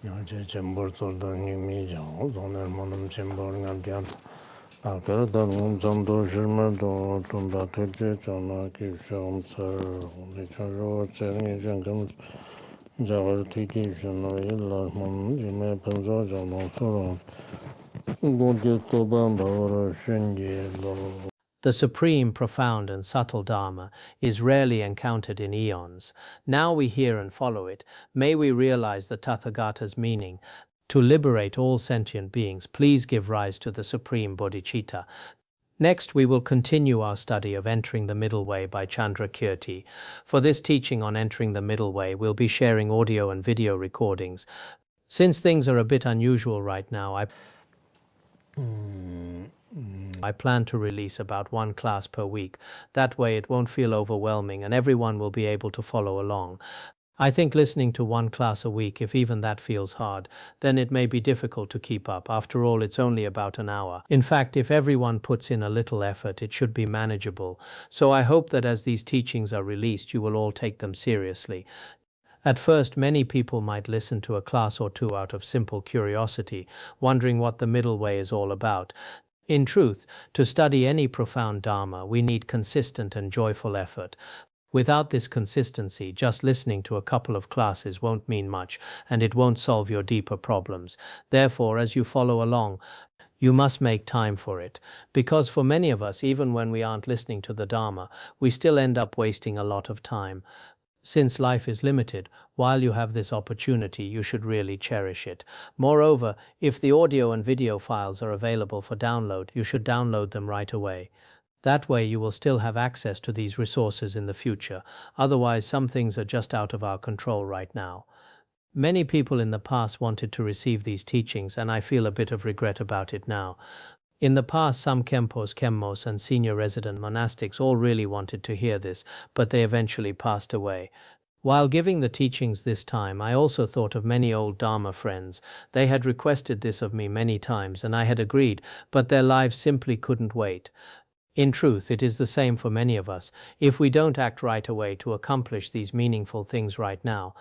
Yaje Chembor Sodargye Mijang, Zoner Monum Chembor Ngandian, Akara Dangum Zando Shirma Tumba Tuche, Chana Kisham Sir, the Charo Chering Jankam Javar Tiki Shanoila, Jime Penzo Jano Soron, Godi Toban Bavara Shenji Lo. The supreme, profound, and subtle Dharma is rarely encountered in eons. Now we hear and follow it. May we realize the Tathagata's meaning. To liberate all sentient beings, please give rise to the supreme bodhicitta. Next, we will continue our study of Entering the Middle Way by Chandra Kirti. For this teaching on Entering the Middle Way, we'll be sharing audio and video recordings. Since things are a bit unusual right now, I plan to release about one class per week. That way it won't feel overwhelming and everyone will be able to follow along. I think listening to one class a week, if even that feels hard, then it may be difficult to keep up. After all, it's only about an hour. In fact, if everyone puts in a little effort, it should be manageable. So I hope that as these teachings are released, you will all take them seriously. At first, many people might listen to a class or two out of simple curiosity, wondering what the middle way is all about. In truth, to study any profound Dharma, we need consistent and joyful effort. Without this consistency, just listening to a couple of classes won't mean much, and it won't solve your deeper problems. Therefore, as you follow along, you must make time for it. Because for many of us, even when we aren't listening to the Dharma, we still end up wasting a lot of time. Since life is limited, while you have this opportunity, you should really cherish it. Moreover, if the audio and video files are available for download, you should download them right away. That way you will still have access to these resources in the future. Otherwise, some things are just out of our control right now. Many people in the past wanted to receive these teachings, and I feel a bit of regret about it now. In the past, some Khenpos, Khenmos, and senior resident monastics all really wanted to hear this, but they eventually passed away. While giving the teachings this time, I also thought of many old Dharma friends. They had requested this of me many times, and I had agreed, but their lives simply couldn't wait. In truth, it is the same for many of us. If we don't act right away to accomplish these meaningful things right now,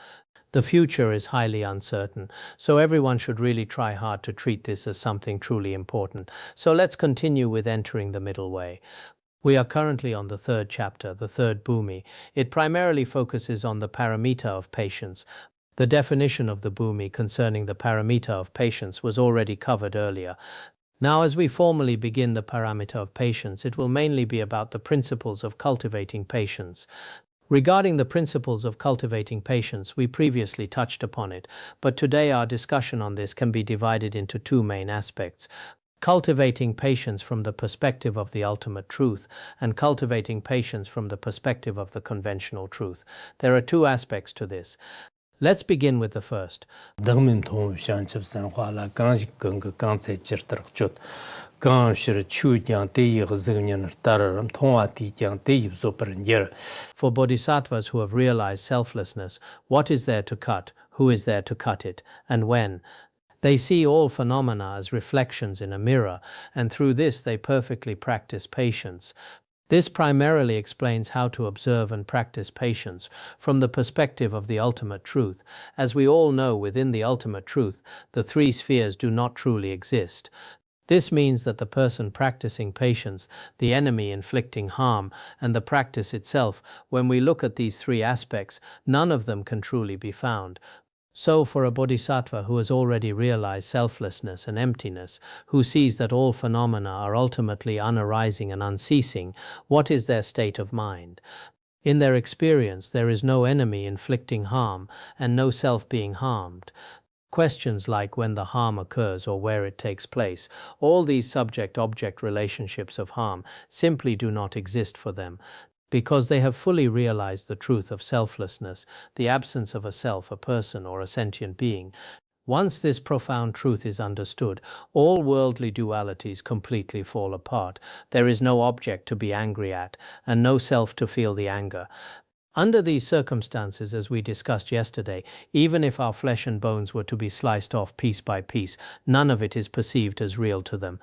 the future is highly uncertain, so everyone should really try hard to treat this as something truly important. So let's continue with Entering the Middle Way. We are currently on the third chapter, the third Bhumi. It primarily focuses on the paramita of patience. The definition of the Bhumi concerning the paramita of patience was already covered earlier. Now, as we formally begin the paramita of patience, it will mainly be about the principles of cultivating patience. Regarding the principles of cultivating patience, we previously touched upon it, but today our discussion on this can be divided into two main aspects: cultivating patience from the perspective of the ultimate truth, and cultivating patience from the perspective of the conventional truth. There are two aspects to this. Let's begin with the first. Dangmin Tong Shanchip San Hua La Ganji Gung Gang Tse Chirtar Chut, Gang Shir Chu Jiang Deyi Zingyan Tararam Tongwa Ti Jiang Deyi Zoper. For bodhisattvas who have realized selflessness, what is there to cut, who is there to cut it, and when? They see all phenomena as reflections in a mirror, and through this they perfectly practice patience. This primarily explains how to observe and practice patience from the perspective of the ultimate truth. As we all know, within the ultimate truth, the three spheres do not truly exist. This means that the person practicing patience, the enemy inflicting harm, and the practice itself, when we look at these three aspects, none of them can truly be found. So for a bodhisattva who has already realized selflessness and emptiness, who sees that all phenomena are ultimately unarising and unceasing, what is their state of mind? In their experience, there is no enemy inflicting harm and no self being harmed. Questions like when the harm occurs or where it takes place, all these subject-object relationships of harm simply do not exist for them, because they have fully realized the truth of selflessness, the absence of a self, a person, or a sentient being. Once this profound truth is understood, all worldly dualities completely fall apart. There is no object to be angry at, and no self to feel the anger. Under these circumstances, as we discussed yesterday, even if our flesh and bones were to be sliced off piece by piece, none of it is perceived as real to them.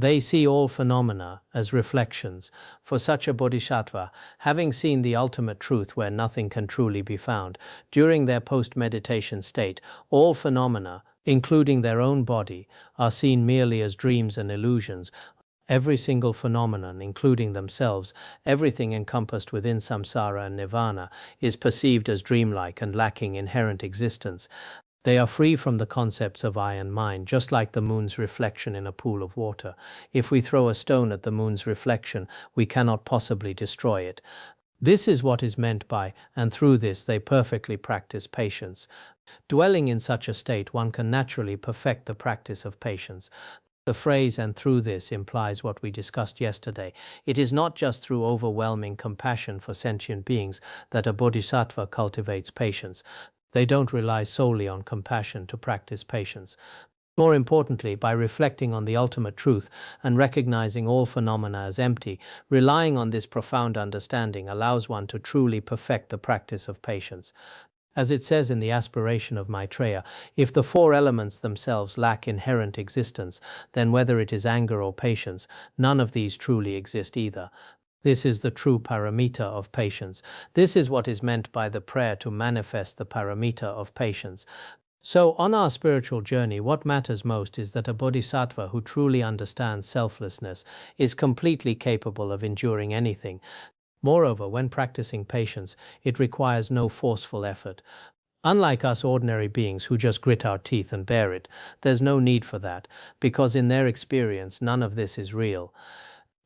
They see all phenomena as reflections. For such a bodhisattva, having seen the ultimate truth where nothing can truly be found, during their post-meditation state, all phenomena, including their own body, are seen merely as dreams and illusions. Every single phenomenon, including themselves, everything encompassed within samsara and nirvana, is perceived as dreamlike and lacking inherent existence. They are free from the concepts of I and mine, just like the moon's reflection in a pool of water. If we throw a stone at the moon's reflection, we cannot possibly destroy it. This is what is meant by, and through this they perfectly practice patience. Dwelling in such a state, one can naturally perfect the practice of patience. The phrase "and through this" implies what we discussed yesterday. It is not just through overwhelming compassion for sentient beings that a bodhisattva cultivates patience. They don't rely solely on compassion to practice patience. More importantly, by reflecting on the ultimate truth and recognizing all phenomena as empty, relying on this profound understanding allows one to truly perfect the practice of patience. As it says in the aspiration of Maitreya, if the four elements themselves lack inherent existence, then whether it is anger or patience, none of these truly exist either. This is the true paramita of patience. This is what is meant by the prayer to manifest the paramita of patience. So, on our spiritual journey, what matters most is that a bodhisattva who truly understands selflessness is completely capable of enduring anything. Moreover, when practicing patience, it requires no forceful effort. Unlike us ordinary beings who just grit our teeth and bear it, there's no need for that, because in their experience, none of this is real.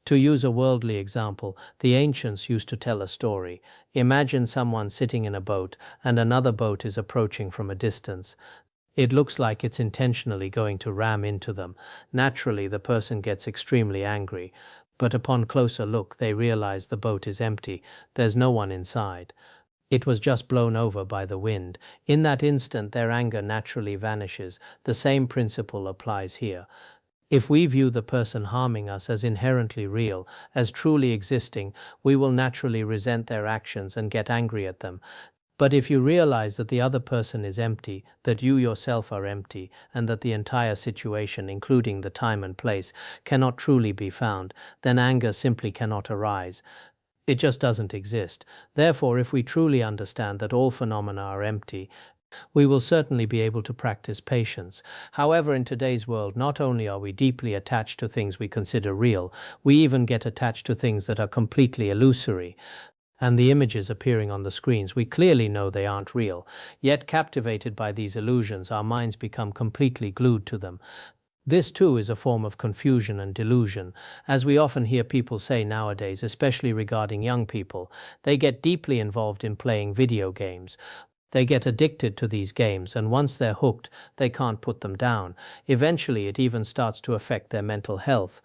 To use a worldly example, the ancients used to tell a story. Imagine someone sitting in a boat and another boat is approaching from a distance. It looks like it's intentionally going to ram into them. Naturally, the person gets extremely angry. But upon closer look, they realize the boat is empty. There's no one inside. It was just blown over by the wind. In that instant, their anger naturally vanishes. The same principle applies here. If we view the person harming us as inherently real, as truly existing, we will naturally resent their actions and get angry at them. But if you realize that the other person is empty, that you yourself are empty, and that the entire situation, including the time and place, cannot truly be found, then anger simply cannot arise. It just doesn't exist. Therefore, if we truly understand that all phenomena are empty, we will certainly be able to practice patience. However, in today's world, not only are we deeply attached to things we consider real, we even get attached to things that are completely illusory. And the images appearing on the screens, we clearly know they aren't real. Yet, captivated by these illusions, our minds become completely glued to them. This too is a form of confusion and delusion. As we often hear people say nowadays, especially regarding young people, they get deeply involved in playing video games. They get addicted to these games, and once they're hooked, they can't put them down. Eventually, it even starts to affect their mental health.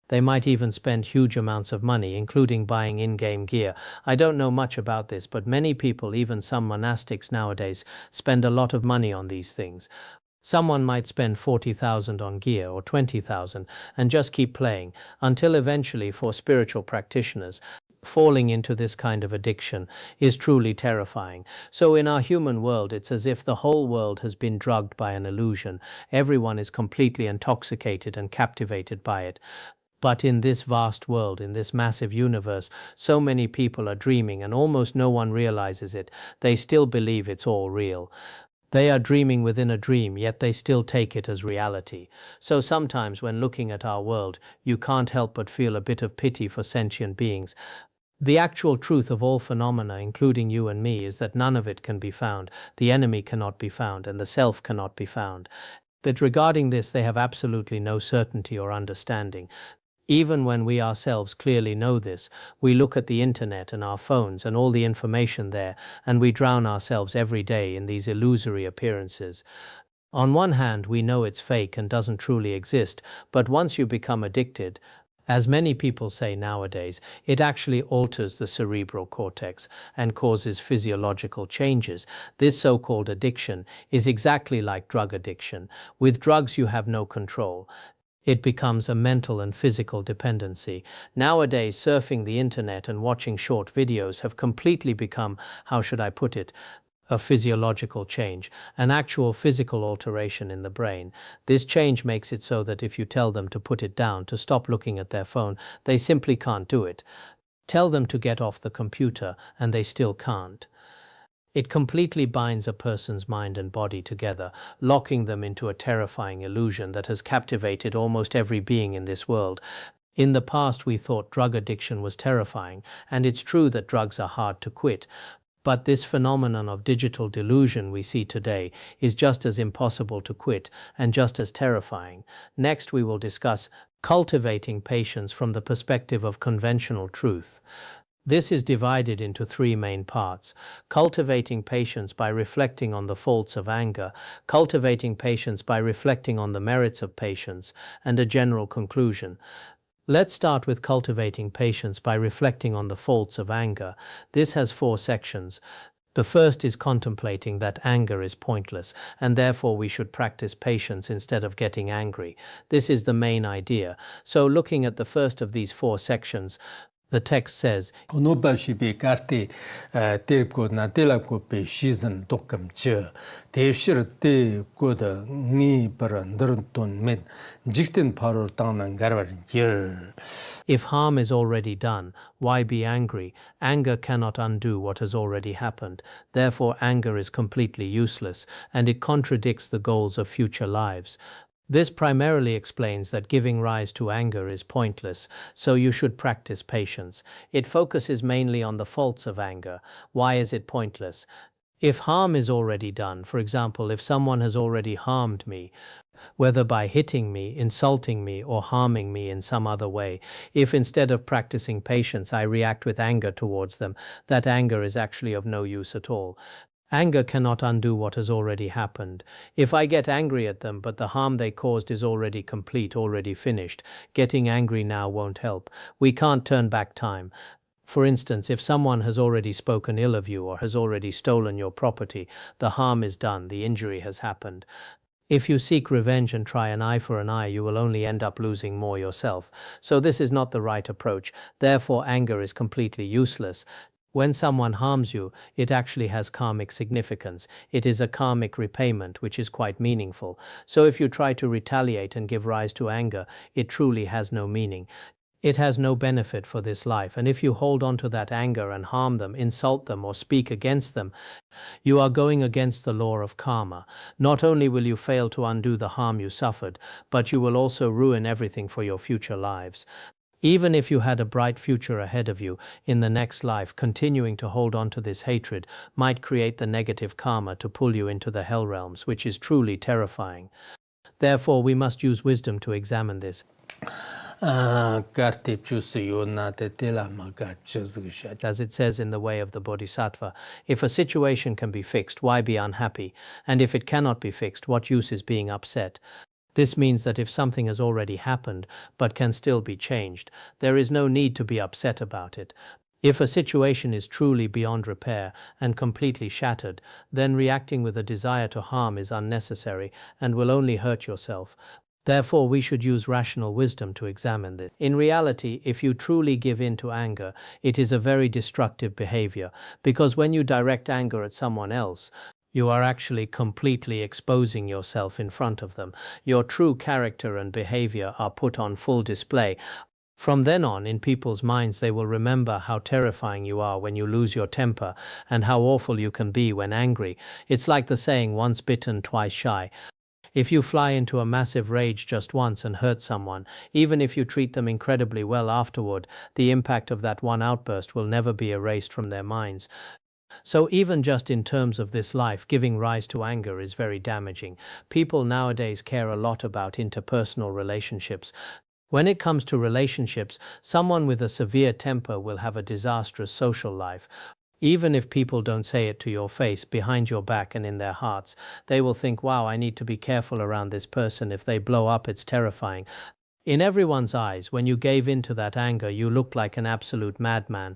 They might even spend huge amounts of money, including buying in-game gear. I don't know much about this, but many people, even some monastics nowadays, spend a lot of money on these things. Someone might spend 40,000 on gear or 20,000 and just keep playing until eventually, for spiritual practitioners, falling into this kind of addiction is truly terrifying. So in our human world, it's as if the whole world has been drugged by an illusion. Everyone is completely intoxicated and captivated by it. But in this vast world, in this massive universe, so many people are dreaming and almost no one realizes it. They still believe it's all real. They are dreaming within a dream, yet they still take it as reality. So sometimes when looking at our world, you can't help but feel a bit of pity for sentient beings. The actual truth of all phenomena, including you and me, is that none of it can be found. The enemy cannot be found, and the self cannot be found. But regarding this, they have absolutely no certainty or understanding. Even when we ourselves clearly know this, we look at the internet and our phones and all the information there, and we drown ourselves every day in these illusory appearances. On one hand, we know it's fake and doesn't truly exist, but once you become addicted, as many people say nowadays, it actually alters the cerebral cortex and causes physiological changes. This so-called addiction is exactly like drug addiction. With drugs, you have no control. It becomes a mental and physical dependency. Nowadays, surfing the internet and watching short videos have completely become, how should I put it, a physiological change, an actual physical alteration in the brain. This change makes it so that if you tell them to put it down, to stop looking at their phone, they simply can't do it. Tell them to get off the computer, and they still can't. It completely binds a person's mind and body together, locking them into a terrifying illusion that has captivated almost every being in this world. In the past, we thought drug addiction was terrifying, and it's true that drugs are hard to quit. But this phenomenon of digital delusion we see today is just as impossible to quit and just as terrifying. Next, we will discuss cultivating patience from the perspective of conventional truth. This is divided into three main parts: cultivating patience by reflecting on the faults of anger, cultivating patience by reflecting on the merits of patience, and a general conclusion. Let's start with cultivating patience by reflecting on the faults of anger. This has four sections. The first is contemplating that anger is pointless, and therefore we should practice patience instead of getting angry. This is the main idea. So, looking at the first of these four sections, the text says, Konobashi karte terko na telako pe season dokam che teshir te koda ni parandurton med jikten paror tanan garvar yer. if harm is already done, why be angry? Anger cannot undo what has already happened. Therefore, anger is completely useless, and it contradicts the goals of future lives. This primarily explains that giving rise to anger is pointless, so you should practice patience. It focuses mainly on the faults of anger. Why is it pointless? If harm is already done, for example, if someone has already harmed me, whether by hitting me, insulting me, or harming me in some other way, if instead of practicing patience I react with anger towards them, that anger is actually of no use at all. Anger cannot undo what has already happened. If I get angry at them, but the harm they caused is already complete, already finished, getting angry now won't help. We can't turn back time. For instance, if someone has already spoken ill of you or has already stolen your property, the harm is done, the injury has happened. If you seek revenge and try an eye for an eye, you will only end up losing more yourself. So this is not the right approach. Therefore, anger is completely useless. When someone harms you, it actually has karmic significance. It is a karmic repayment, which is quite meaningful. So if you try to retaliate and give rise to anger, it truly has no meaning. It has no benefit for this life. And if you hold on to that anger and harm them, insult them, or speak against them, you are going against the law of karma. Not only will you fail to undo the harm you suffered, but you will also ruin everything for your future lives. Even if you had a bright future ahead of you in the next life, continuing to hold on to this hatred might create the negative karma to pull you into the hell realms, which is truly terrifying. Therefore, we must use wisdom to examine this. As it says in the way of the Bodhisattva, if a situation can be fixed, why be unhappy? And if it cannot be fixed, what use is being upset? This means that if something has already happened but can still be changed, there is no need to be upset about it. If a situation is truly beyond repair and completely shattered, then reacting with a desire to harm is unnecessary and will only hurt yourself. Therefore, we should use rational wisdom to examine this. In reality, if you truly give in to anger, it is a very destructive behavior, because when you direct anger at someone else, you are actually completely exposing yourself in front of them. Your true character and behavior are put on full display. From then on, in people's minds, they will remember how terrifying you are when you lose your temper and how awful you can be when angry. It's like the saying, once bitten, twice shy. If you fly into a massive rage just once and hurt someone, even if you treat them incredibly well afterward, the impact of that one outburst will never be erased from their minds. So even just in terms of this life, giving rise to anger is very damaging. People nowadays care a lot about interpersonal relationships. When it comes to relationships, someone with a severe temper will have a disastrous social life. Even if people don't say it to your face, behind your back and in their hearts, they will think, wow, I need to be careful around this person. If they blow up, it's terrifying. In everyone's eyes, when you gave in to that anger, you looked like an absolute madman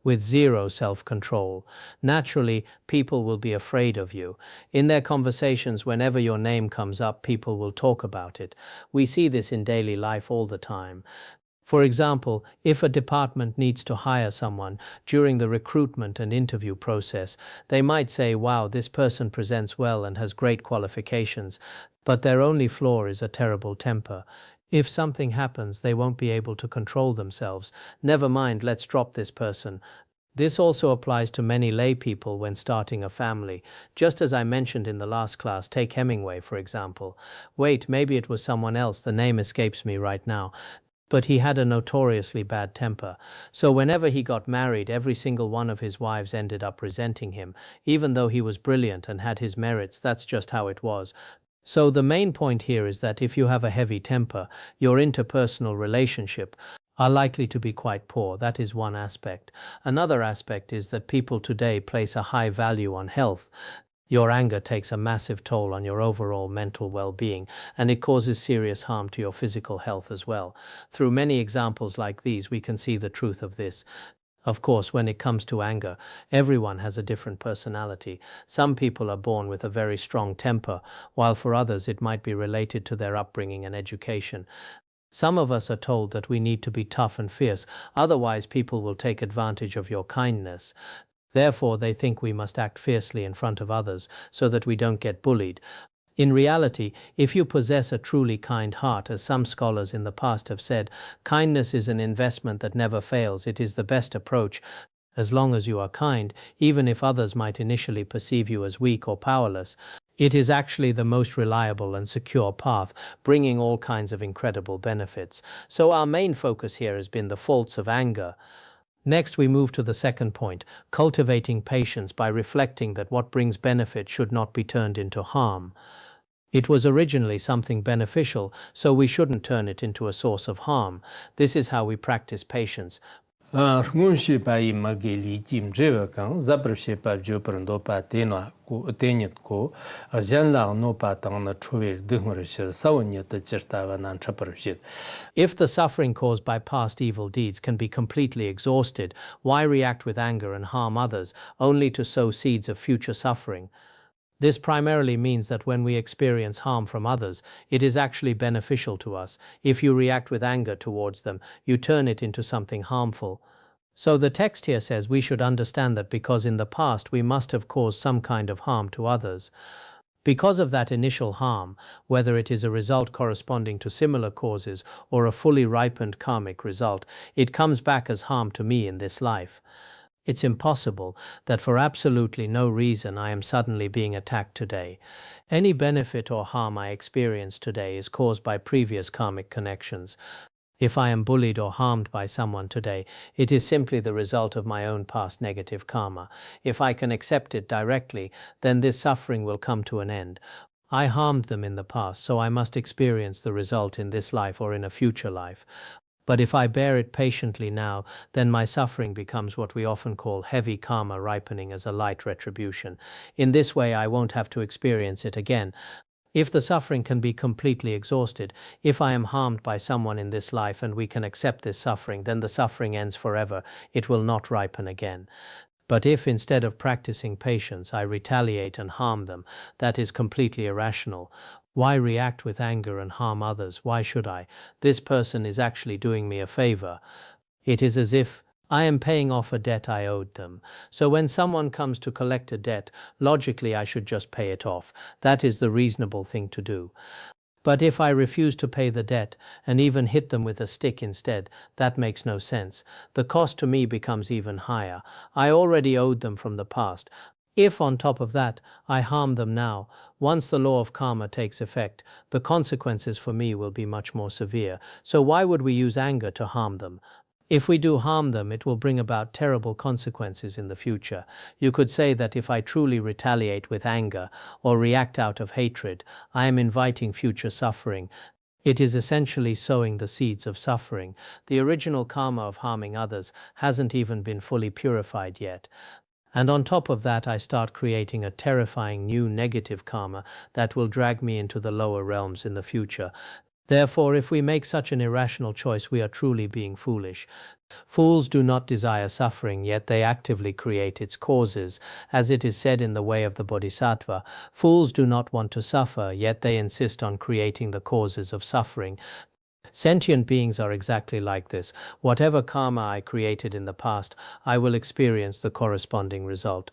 with zero self-control. Naturally, people will be afraid of you. In their conversations, whenever your name comes up, people will talk about it. We see this in daily life all the time. For example, if a department needs to hire someone during the recruitment and interview process, they might say, wow, this person presents well and has great qualifications, but their only flaw is a terrible temper. If something happens, they won't be able to control themselves. Never mind, let's drop this person. This also applies to many lay people when starting a family. Just as I mentioned in the last class, take Hemingway, for example. Wait, maybe it was someone else, the name escapes me right now. But he had a notoriously bad temper. So whenever he got married, every single one of his wives ended up resenting him. Even though he was brilliant and had his merits, that's just how it was. So the main point here is that if you have a heavy temper, your interpersonal relationship are likely to be quite poor. That is one aspect. Another aspect is that people today place a high value on health. Your anger takes a massive toll on your overall mental well-being, and it causes serious harm to your physical health as well. Through many examples like these, we can see the truth of this. Of course, when it comes to anger, everyone has a different personality. Some people are born with a very strong temper, while for others it might be related to their upbringing and education. Some of us are told that we need to be tough and fierce, otherwise people will take advantage of your kindness. Therefore, they think we must act fiercely in front of others so that we don't get bullied. In reality, if you possess a truly kind heart, as some scholars in the past have said, kindness is an investment that never fails. It is the best approach. As long as you are kind, even if others might initially perceive you as weak or powerless, it is actually the most reliable and secure path, bringing all kinds of incredible benefits. So our main focus here has been the faults of anger. Next, we move to the second point, cultivating patience by reflecting that what brings benefit should not be turned into harm. It was originally something beneficial, so we shouldn't turn it into a source of harm. This is how we practice patience. Ngun shi pa yi ma ge li jim zhewe kang, zabar shi pa jo per ndo pa tenyit ko, jan lang no pa tang na chuwe dhungor shi, sawa nyat jirtawa nan chapar shi. If the suffering caused by past evil deeds can be completely exhausted, why react with anger and harm others, only to sow seeds of future suffering? This primarily means that when we experience harm from others, it is actually beneficial to us. If you react with anger towards them, you turn it into something harmful. So the text here says we should understand that because in the past we must have caused some kind of harm to others. Because of that initial harm, whether it is a result corresponding to similar causes or a fully ripened karmic result, it comes back as harm to me in this life. It's impossible that for absolutely no reason I am suddenly being attacked today. Any benefit or harm I experience today is caused by previous karmic connections. If I am bullied or harmed by someone today, it is simply the result of my own past negative karma. If I can accept it directly, then this suffering will come to an end. I harmed them in the past, so I must experience the result in this life or in a future life. But if I bear it patiently now, then my suffering becomes what we often call heavy karma ripening as a light retribution. In this way, I won't have to experience it again. If the suffering can be completely exhausted, if I am harmed by someone in this life and we can accept this suffering, then the suffering ends forever. It will not ripen again. But if instead of practicing patience, I retaliate and harm them, that is completely irrational. Why react with anger and harm others? Why should I? This person is actually doing me a favor. It is as if I am paying off a debt I owed them. So when someone comes to collect a debt, logically I should just pay it off. That is the reasonable thing to do. But if I refuse to pay the debt and even hit them with a stick instead, that makes no sense. The cost to me becomes even higher. I already owed them from the past. If on top of that, I harm them now, once the law of karma takes effect, the consequences for me will be much more severe. So why would we use anger to harm them? If we do harm them, it will bring about terrible consequences in the future. You could say that if I truly retaliate with anger or react out of hatred, I am inviting future suffering. It is essentially sowing the seeds of suffering. The original karma of harming others hasn't even been fully purified yet. And on top of that, I start creating a terrifying new negative karma that will drag me into the lower realms in the future. Therefore, if we make such an irrational choice, we are truly being foolish. Fools do not desire suffering, yet they actively create its causes. As it is said in the way of the Bodhisattva, fools do not want to suffer, yet they insist on creating the causes of suffering. Sentient beings are exactly like this. Whatever karma I created in the past, I will experience the corresponding result.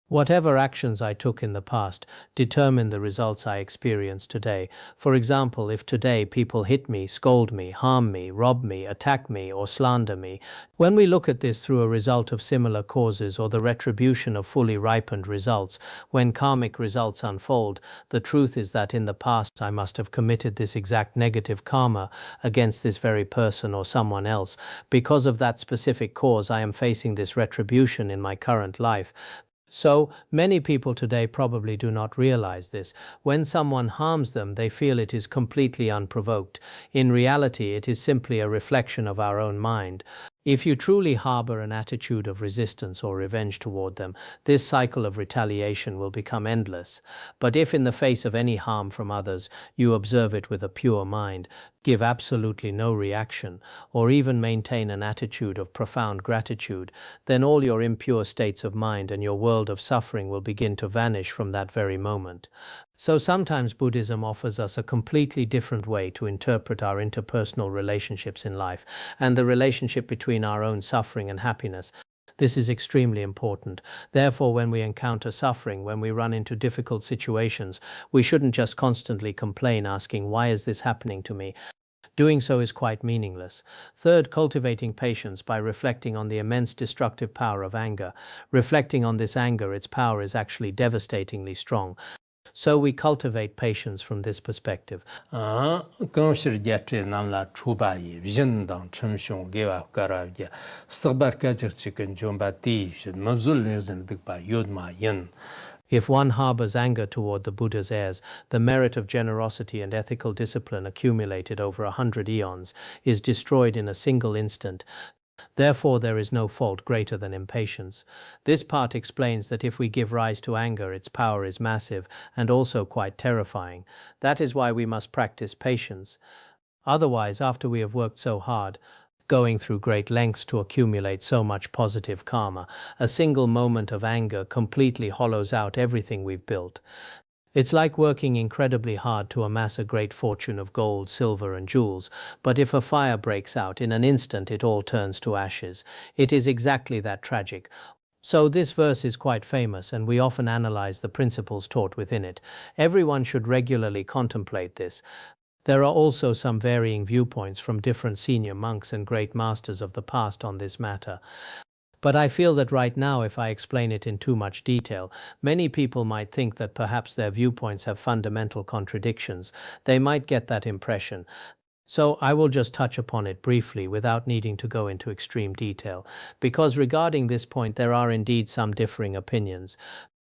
Whatever actions I took in the past determine the results I experience today. For example, if today people hit me, scold me, harm me, rob me, attack me, or slander me, when we look at this through a result of similar causes or the retribution of fully ripened results, when karmic results unfold, the truth is that in the past I must have committed this exact negative karma against this very person or someone else. Because of that specific cause, I am facing this retribution in my current life. So many people today probably do not realize this. When someone harms them, they feel it is completely unprovoked. In reality, it is simply a reflection of our own mind. If you truly harbor an attitude of resistance or revenge toward them, this cycle of retaliation will become endless. But if in the face of any harm from others, you observe it with a pure mind, give absolutely no reaction, or even maintain an attitude of profound gratitude, then all your impure states of mind and your world of suffering will begin to vanish from that very moment. So sometimes Buddhism offers us a completely different way to interpret our interpersonal relationships in life and the relationship between our own suffering and happiness. This is extremely important. Therefore, when we encounter suffering, when we run into difficult situations, we shouldn't just constantly complain, asking, "Why is this happening to me?" Doing so is quite meaningless. Third, cultivating patience by reflecting on the immense destructive power of anger. Reflecting on this anger, its power is actually devastatingly strong. So we cultivate patience from this perspective. If one harbors anger toward the Buddha's heirs, the merit of generosity and ethical discipline accumulated over 100 eons is destroyed in a single instant. Therefore, there is no fault greater than impatience. This part explains that if we give rise to anger, its power is massive and also quite terrifying. That is why we must practice patience. Otherwise, after we have worked so hard, going through great lengths to accumulate so much positive karma, a single moment of anger completely hollows out everything we've built. It's like working incredibly hard to amass a great fortune of gold, silver, and jewels, but if a fire breaks out, in an instant it all turns to ashes. It is exactly that tragic. So this verse is quite famous, and we often analyze the principles taught within it. Everyone should regularly contemplate this. There are also some varying viewpoints from different senior monks and great masters of the past on this matter. But I feel that right now, if I explain it in too much detail, many people might think that perhaps their viewpoints have fundamental contradictions. They might get that impression. So I will just touch upon it briefly without needing to go into extreme detail, because regarding this point there are indeed some differing opinions.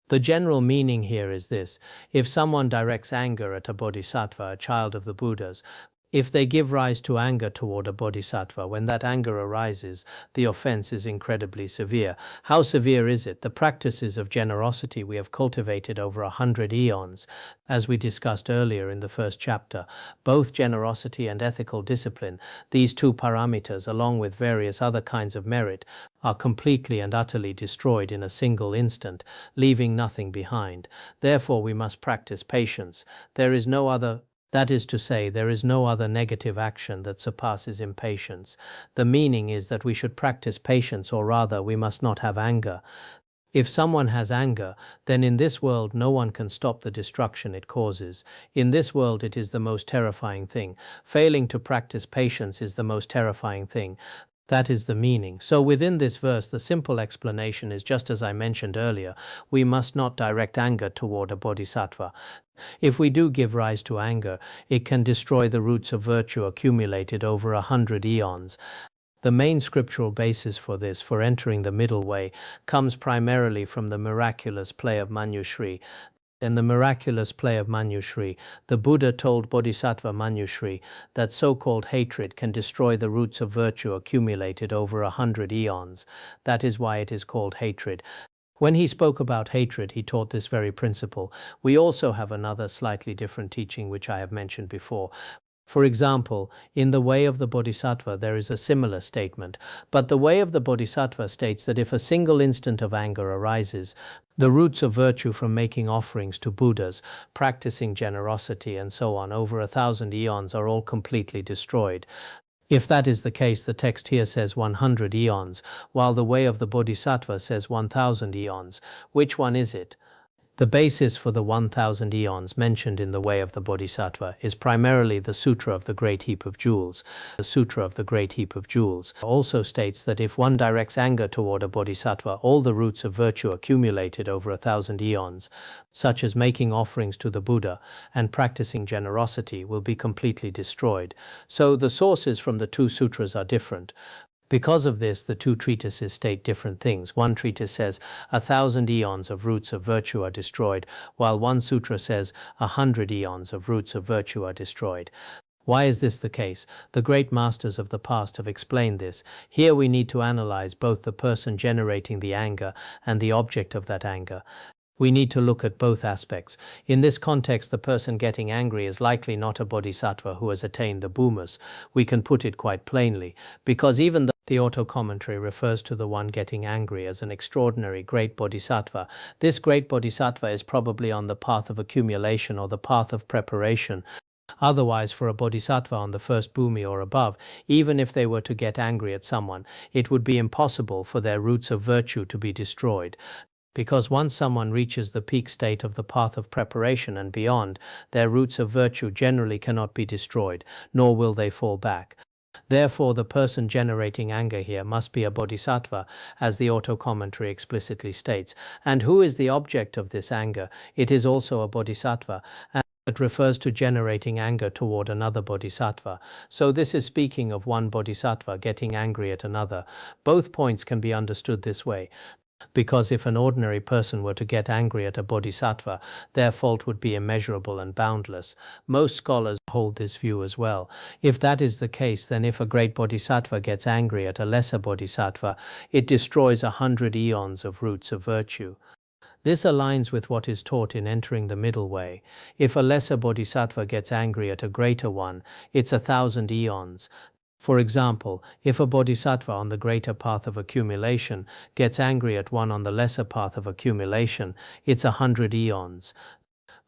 The general meaning here is this: if someone directs anger at a bodhisattva, a child of the Buddhas, if they give rise to anger toward a bodhisattva, when that anger arises, the offense is incredibly severe. How severe is it? The practices of generosity we have cultivated over 100 eons, as we discussed earlier in the first chapter, both generosity and ethical discipline, these two parameters, along with various other kinds of merit, are completely and utterly destroyed in a single instant, leaving nothing behind. Therefore, we must practice patience. There is no other That is to say, there is no other negative action that surpasses impatience. The meaning is that we should practice patience, or rather, we must not have anger. If someone has anger, then in this world no one can stop the destruction it causes. In this world it is the most terrifying thing. Failing to practice patience is the most terrifying thing. That is the meaning. So within this verse, the simple explanation is just as I mentioned earlier: we must not direct anger toward a bodhisattva. If we do give rise to anger, it can destroy the roots of virtue accumulated over 100 eons. The main scriptural basis for this, for entering the middle way, comes primarily from the miraculous play of Manjushri. In the miraculous play of Manjushri, the Buddha told Bodhisattva Manjushri that so-called hatred can destroy the roots of virtue accumulated over 100 eons. That is why it is called hatred. When he spoke about hatred, he taught this very principle. We also have another slightly different teaching which I have mentioned before. For example, in the Way of the Bodhisattva there is a similar statement, but the Way of the Bodhisattva states that if a single instant of anger arises, the roots of virtue from making offerings to Buddhas, practicing generosity and so on over 1,000 eons are all completely destroyed. If that is the case, the text here says 100 eons, while the Way of the Bodhisattva says 1,000 eons. Which one is it? The basis for the 1,000 eons mentioned in the Way of the Bodhisattva is primarily the Sutra of the Great Heap of Jewels. The Sutra of the Great Heap of Jewels also states that if one directs anger toward a bodhisattva, all the roots of virtue accumulated over 1,000 eons, such as making offerings to the Buddha and practicing generosity, will be completely destroyed. So the sources from the two sutras are different. Because of this, the two treatises state different things. One treatise says 1,000 eons of roots of virtue are destroyed, while one sutra says 100 eons of roots of virtue are destroyed. Why is this the case? The great masters of the past have explained this. Here we need to analyze both the person generating the anger and the object of that anger. We need to look at both aspects. In this context, the person getting angry is likely not a bodhisattva who has attained the bhumas. We can put it quite plainly, because even though the auto-commentary refers to the one getting angry as an extraordinary great bodhisattva, this great bodhisattva is probably on the path of accumulation or the path of preparation. Otherwise, for a bodhisattva on the first bhumi or above, even if they were to get angry at someone, it would be impossible for their roots of virtue to be destroyed. Because once someone reaches the peak state of the path of preparation and beyond, their roots of virtue generally cannot be destroyed, nor will they fall back. Therefore, the person generating anger here must be a bodhisattva, as the auto-commentary explicitly states. And who is the object of this anger? It is also a bodhisattva, and it refers to generating anger toward another bodhisattva. So this is speaking of one bodhisattva getting angry at another. Both points can be understood this way. Because if an ordinary person were to get angry at a bodhisattva, their fault would be immeasurable and boundless. Most scholars hold this view as well. If that is the case, then if a great bodhisattva gets angry at a lesser bodhisattva, it destroys 100 eons of roots of virtue. This aligns with what is taught in Entering the Middle Way. If a lesser bodhisattva gets angry at a greater one, it's 1,000 eons. For example, if a bodhisattva on the greater path of accumulation gets angry at one on the lesser path of accumulation, it's 100 eons.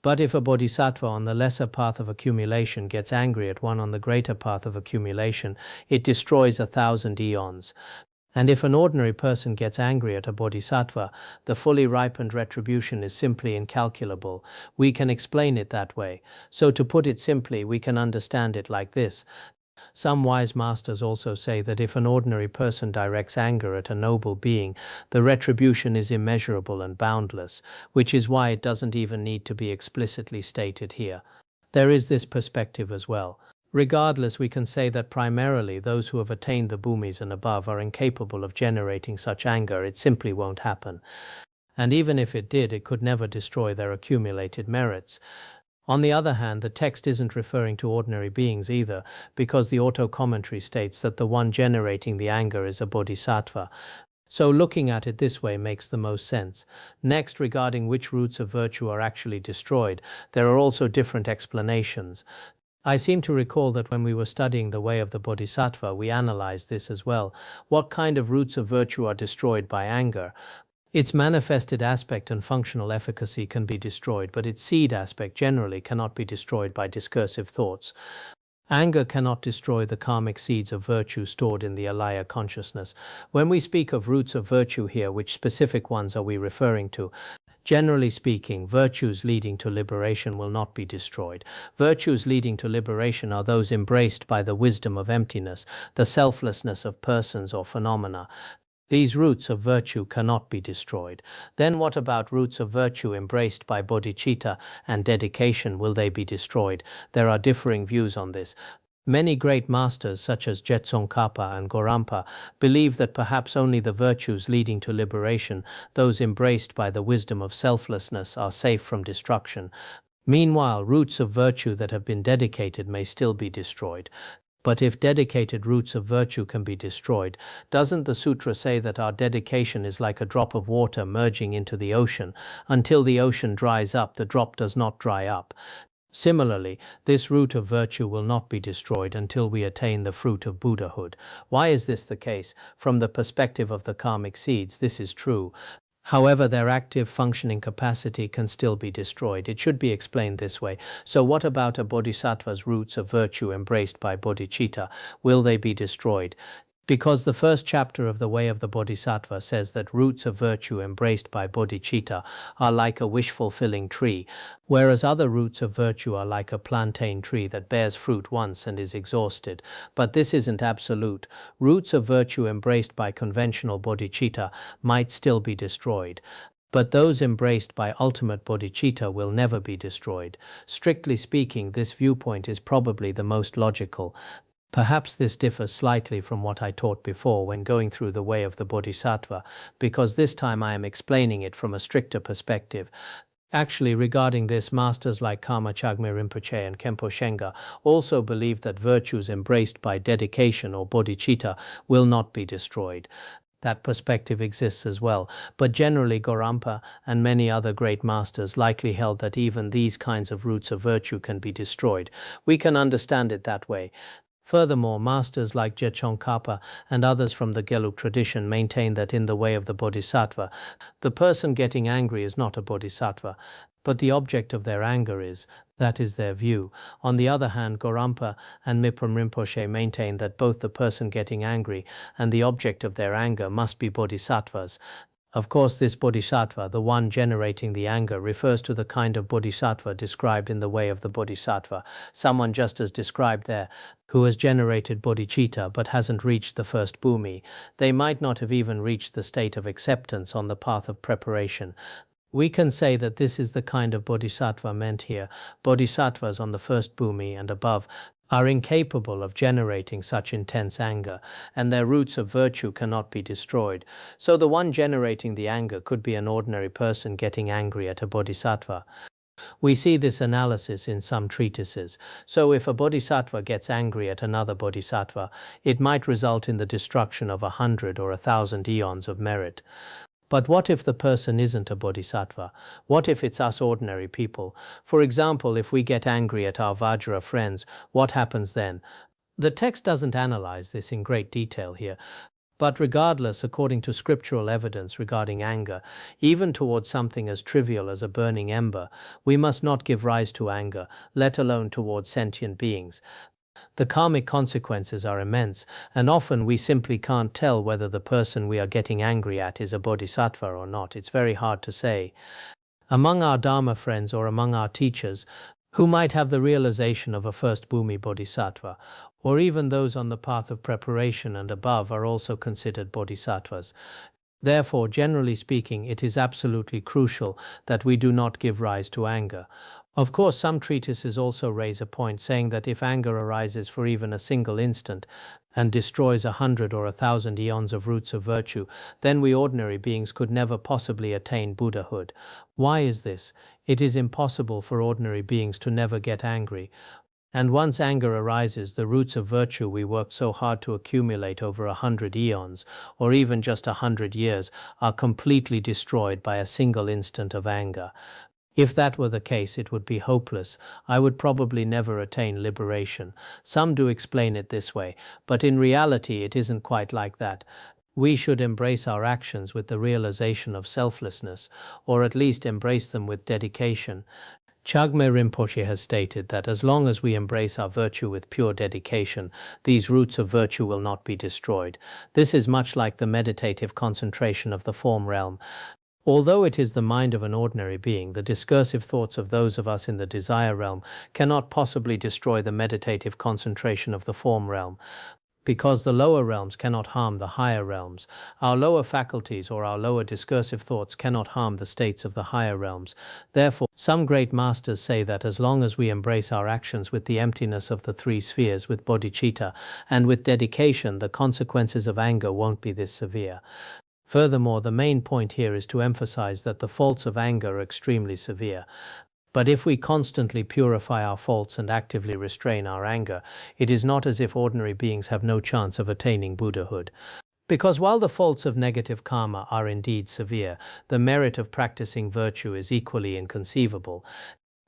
But if a bodhisattva on the lesser path of accumulation gets angry at one on the greater path of accumulation, it destroys 1,000 eons. And if an ordinary person gets angry at a bodhisattva, the fully ripened retribution is simply incalculable. We can explain it that way. So to put it simply, we can understand it like this. Some wise masters also say that if an ordinary person directs anger at a noble being, the retribution is immeasurable and boundless, which is why it doesn't even need to be explicitly stated here. There is this perspective as well. Regardless, we can say that primarily those who have attained the bhumis and above are incapable of generating such anger. It simply won't happen. And even if it did, it could never destroy their accumulated merits. On the other hand, the text isn't referring to ordinary beings either, because the auto-commentary states that the one generating the anger is a bodhisattva. So looking at it this way makes the most sense. Next, regarding which roots of virtue are actually destroyed, there are also different explanations. I seem to recall that when we were studying the Way of the Bodhisattva, we analyzed this as well. What kind of roots of virtue are destroyed by anger? Its manifested aspect and functional efficacy can be destroyed, but its seed aspect generally cannot be destroyed by discursive thoughts. Anger cannot destroy the karmic seeds of virtue stored in the alaya consciousness. When we speak of roots of virtue here, which specific ones are we referring to? Generally speaking, virtues leading to liberation will not be destroyed. Virtues leading to liberation are those embraced by the wisdom of emptiness, the selflessness of persons or phenomena. These roots of virtue cannot be destroyed. Then what about roots of virtue embraced by bodhicitta and dedication? Will they be destroyed? There are differing views on this. Many great masters such as Tsongkhapa and Gorampa believe that perhaps only the virtues leading to liberation, those embraced by the wisdom of selflessness, are safe from destruction. Meanwhile, roots of virtue that have been dedicated may still be destroyed. But if dedicated roots of virtue can be destroyed, doesn't the sutra say that our dedication is like a drop of water merging into the ocean? Until the ocean dries up, the drop does not dry up. Similarly, this root of virtue will not be destroyed until we attain the fruit of Buddhahood. Why is this the case? From the perspective of the karmic seeds, this is true. However, their active functioning capacity can still be destroyed. It should be explained this way. So what about a bodhisattva's roots of virtue embraced by bodhicitta? Will they be destroyed? Because the first chapter of the Way of the Bodhisattva says that roots of virtue embraced by bodhicitta are like a wish-fulfilling tree, whereas other roots of virtue are like a plantain tree that bears fruit once and is exhausted. But this isn't absolute. Roots of virtue embraced by conventional bodhicitta might still be destroyed, but those embraced by ultimate bodhicitta will never be destroyed. Strictly speaking, this viewpoint is probably the most logical. Perhaps this differs slightly from what I taught before when going through the Way of the Bodhisattva, because this time I am explaining it from a stricter perspective. Actually, regarding this, masters like Karma Chagme Rinpoche and Khenpo Shenga also believe that virtues embraced by dedication or bodhicitta will not be destroyed. That perspective exists as well, but generally Gorampa and many other great masters likely held that even these kinds of roots of virtue can be destroyed. We can understand it that way. Furthermore, masters like Jechong Kapa and others from the Gelug tradition maintain that in the Way of the Bodhisattva, the person getting angry is not a bodhisattva, but the object of their anger is. That is their view. On the other hand, Gorampa and Mipram Rinpoche maintain that both the person getting angry and the object of their anger must be bodhisattvas. Of course, this bodhisattva, the one generating the anger, refers to the kind of bodhisattva described in the Way of the Bodhisattva, someone just as described there, who has generated bodhicitta but hasn't reached the first bhumi. They might not have even reached the state of acceptance on the path of preparation. We can say that this is the kind of bodhisattva meant here. Bodhisattvas on the first bhumi and above are incapable of generating such intense anger, and their roots of virtue cannot be destroyed. So the one generating the anger could be an ordinary person getting angry at a bodhisattva. We see this analysis in some treatises. So if a bodhisattva gets angry at another bodhisattva, it might result in the destruction of 100 or 1,000 eons of merit. But what if the person isn't a bodhisattva? What if it's us ordinary people? For example, if we get angry at our Vajra friends, what happens then? The text doesn't analyze this in great detail here. But regardless, according to scriptural evidence regarding anger, even towards something as trivial as a burning ember, we must not give rise to anger, let alone towards sentient beings. The karmic consequences are immense, and often we simply can't tell whether the person we are getting angry at is a bodhisattva or not. It's very hard to say. Among our Dharma friends or among our teachers, who might have the realization of a first bhumi bodhisattva, or even those on the path of preparation and above are also considered bodhisattvas. Therefore, generally speaking, it is absolutely crucial that we do not give rise to anger. Of course, some treatises also raise a point saying that if anger arises for even a single instant and destroys 100 or 1,000 eons of roots of virtue, then we ordinary beings could never possibly attain Buddhahood. Why is this? It is impossible for ordinary beings to never get angry. And once anger arises, the roots of virtue we worked so hard to accumulate over 100 eons, or even just 100 years, are completely destroyed by a single instant of anger. If that were the case, it would be hopeless. I would probably never attain liberation. Some do explain it this way, but in reality it isn't quite like that. We should embrace our actions with the realization of selflessness, or at least embrace them with dedication. Chagme Rinpoche has stated that as long as we embrace our virtue with pure dedication, these roots of virtue will not be destroyed. This is much like the meditative concentration of the form realm. Although it is the mind of an ordinary being, the discursive thoughts of those of us in the desire realm cannot possibly destroy the meditative concentration of the form realm. Because the lower realms cannot harm the higher realms, our lower faculties or our lower discursive thoughts cannot harm the states of the higher realms. Therefore, some great masters say that as long as we embrace our actions with the emptiness of the three spheres, with bodhicitta, and with dedication, the consequences of anger won't be this severe. Furthermore, the main point here is to emphasize that the faults of anger are extremely severe. But if we constantly purify our faults and actively restrain our anger, it is not as if ordinary beings have no chance of attaining Buddhahood. Because while the faults of negative karma are indeed severe, the merit of practicing virtue is equally inconceivable.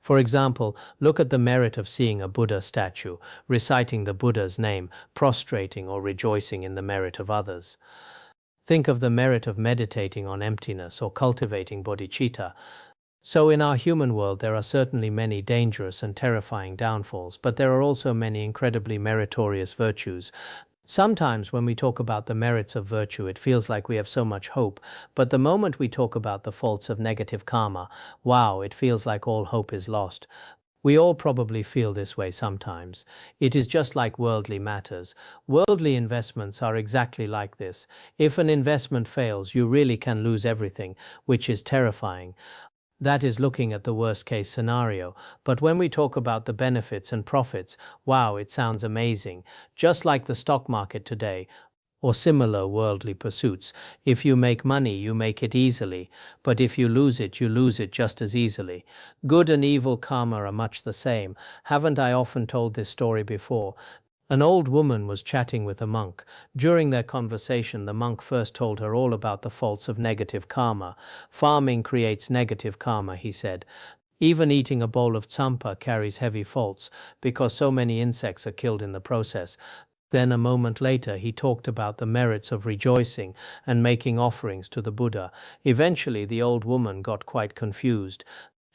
For example, look at the merit of seeing a Buddha statue, reciting the Buddha's name, prostrating or rejoicing in the merit of others. Think of the merit of meditating on emptiness or cultivating bodhicitta. So in our human world, there are certainly many dangerous and terrifying downfalls, but there are also many incredibly meritorious virtues. Sometimes when we talk about the merits of virtue, it feels like we have so much hope, but the moment we talk about the faults of negative karma, wow, it feels like all hope is lost. We all probably feel this way sometimes. It is just like worldly matters. Worldly investments are exactly like this. If an investment fails, you really can lose everything, which is terrifying. That is looking at the worst case scenario. But when we talk about the benefits and profits, wow, it sounds amazing. Just like the stock market today, or similar worldly pursuits. If you make money, you make it easily, but if you lose it just as easily. Good and evil karma are much the same. Haven't I often told this story before? An old woman was chatting with a monk. During their conversation, the monk first told her all about the faults of negative karma. Farming creates negative karma, he said. Even eating a bowl of tsampa carries heavy faults because so many insects are killed in the process. Then a moment later, he talked about the merits of rejoicing and making offerings to the Buddha. Eventually, the old woman got quite confused.